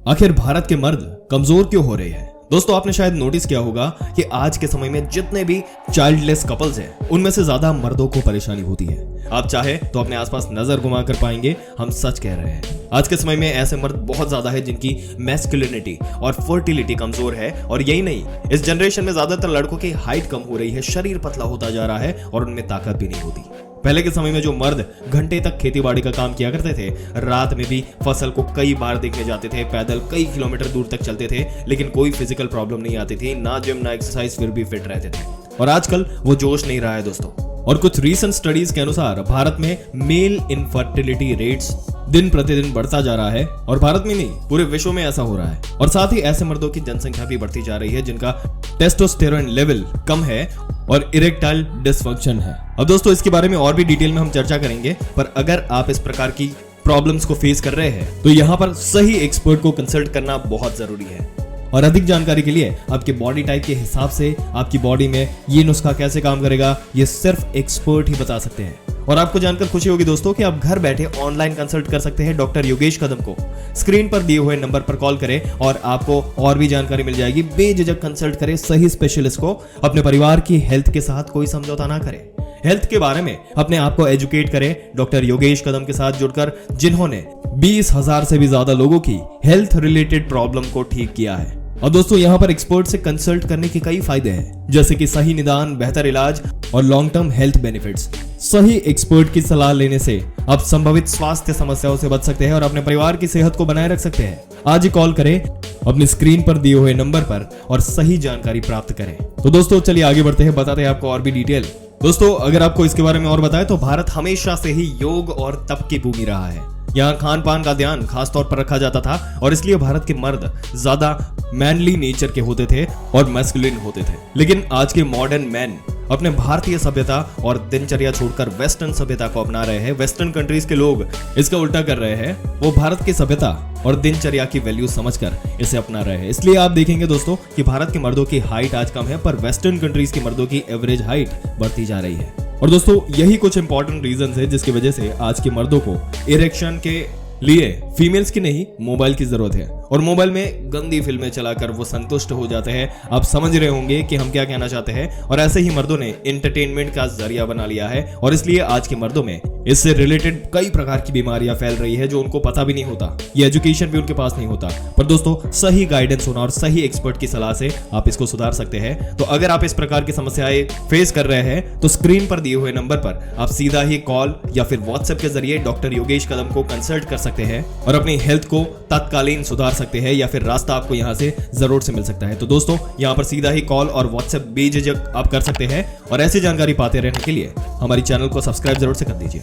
आखिर भारत के मर्द कमजोर क्यों हो रहे हैं? दोस्तों, आपने शायद नोटिस किया होगा कि आज के समय में जितने भी चाइल्डलेस कपल्स हैं, उनमें से ज्यादा मर्दों को परेशानी होती है। आप चाहे तो अपने आसपास नजर घुमा कर पाएंगे, हम सच कह रहे हैं। आज के समय में ऐसे मर्द बहुत ज्यादा है जिनकी मैस्कुलिनिटी और फर्टिलिटी कमजोर है। और यही नहीं, इस जनरेशन में ज्यादातर लड़कों की हाइट कम हो रही है, शरीर पतला होता जा रहा है और उनमें ताकत भी नहीं होती। पहले के समय में जो मर्द घंटे तक खेती बाड़ी का काम किया करते थे, रात में भी फसल को कई बार देखने जाते थे, पैदल कई किलोमीटर दूर तक चलते थे, लेकिन कोई फिजिकल प्रॉब्लम नहीं आती थी, ना जिम ना एक्सरसाइज, फिर भी फिट रहते थे। और आजकल वो जोश नहीं रहा है दोस्तों। और कुछ रीसेंट स्टडीज के अनुसार भारत में मेल इनफर्टिलिटी रेट्स दिन प्रतिदिन बढ़ता जा रहा है। और भारत में नहीं, पूरे विश्व में ऐसा हो रहा है। और साथ ही ऐसे मर्दों की जनसंख्या भी बढ़ती जा रही है जिनका टेस्टोस्टेरोन लेवल कम है और इरेक्टाइल डिसफंक्शन है। अब दोस्तों, इसके बारे में और भी डिटेल में हम चर्चा करेंगे, पर अगर आप इस प्रकार की प्रॉब्लम्स को फेस कर रहे हैं तो यहाँ पर सही एक्सपर्ट को कंसल्ट करना बहुत जरूरी है। और अधिक जानकारी के लिए आपके बॉडी टाइप के हिसाब से आपकी बॉडी में ये नुस्खा कैसे काम करेगा, ये सिर्फ एक्सपर्ट ही बता सकते हैं। और आपको जानकर खुशी होगी दोस्तों कि आप घर बैठे ऑनलाइन कंसल्ट कर सकते हैं डॉक्टर योगेश कदम को। स्क्रीन पर दिए हुए नंबर पर कॉल करें और आपको और भी जानकारी मिल जाएगी। बेझिझक कंसल्ट करें सही स्पेशलिस्ट को। अपने परिवार की हेल्थ के साथ कोई समझौता ना करें। हेल्थ के बारे में अपने आप को एजुकेट करें डॉक्टर योगेश कदम के साथ जुड़कर, जिन्होंने 20,000 से भी ज्यादा लोगों की हेल्थ रिलेटेड प्रॉब्लम को ठीक किया है। और दोस्तों, यहाँ पर एक्सपर्ट से कंसल्ट करने के कई फायदे हैं, जैसे कि सही निदान, बेहतर इलाज और लॉन्ग टर्म हेल्थ बेनिफिट्स। सही एक्सपर्ट की सलाह लेने से आप संभावित स्वास्थ्य समस्याओं से बच सकते हैं और अपने परिवार की सेहत को बनाए रख सकते हैं। आज ही कॉल करें अपनी स्क्रीन पर दिए हुए नंबर पर और सही जानकारी प्राप्त करें। तो दोस्तों, चलिए आगे बढ़ते हैं, बताते हैं आपको और भी डिटेल। दोस्तों, अगर आपको इसके बारे में और बताएं तो भारत हमेशा से ही योग और तप की भूमि रहा है। यहाँ खान पान का ध्यान खास तौर पर रखा जाता था और इसलिए भारत के मर्द ज्यादा मैनली नेचर के होते थे और मैस्कुलिन होते थे। लेकिन आज के मॉडर्न मैन अपने भारतीय सभ्यता और दिनचर्या छोड़कर वेस्टर्न सभ्यता को अपना रहे हैं। वेस्टर्न कंट्रीज के लोग इसका उल्टा कर रहे हैं, वो भारत की सभ्यता और दिनचर्या की वैल्यू समझकर इसे अपना रहे हैं। इसलिए आप देखेंगे दोस्तों कि भारत के मर्दों की हाइट आज कम है, पर वेस्टर्न कंट्रीज के मर्दों की एवरेज हाइट बढ़ती जा रही है। और दोस्तों, यही कुछ इंपॉर्टेंट रीजंस है जिसकी वजह से आज के मर्दों को इरेक्शन के लिए फीमेल्स की नहीं, मोबाइल की जरूरत है। और मोबाइल में गंदी फिल्में चलाकर वो संतुष्ट हो जाते हैं। आप समझ रहे होंगे कि हम क्या कहना चाहते हैं। और ऐसे ही मर्दों ने एंटरटेनमेंट का जरिया बना लिया है और इसलिए आज के मर्दों में इससे रिलेटेड कई प्रकार की बीमारियां फैल रही है जो उनको पता भी नहीं होता। ये एजुकेशन भी उनके पास नहीं होता। पर दोस्तों, सही गाइडेंस होना और सही एक्सपर्ट की सलाह से आप इसको सुधार सकते हैं। तो अगर आप इस प्रकार की समस्याएं फेस कर रहे हैं तो स्क्रीन पर दिए हुए नंबर पर आप सीधा ही कॉल या फिर व्हाट्सएप के जरिए डॉक्टर योगेश कदम को कंसल्ट कर सकते हैं और अपनी हेल्थ को तत्कालीन सुधार सकते हैं, या फिर रास्ता आपको यहां से जरूर से मिल सकता है। तो दोस्तों, यहां पर सीधा ही कॉल और व्हाट्सएप बेझिझक आप कर सकते हैं। और ऐसी जानकारी पाते रहने के लिए हमारी चैनल को सब्सक्राइब जरूर से कर दीजिए।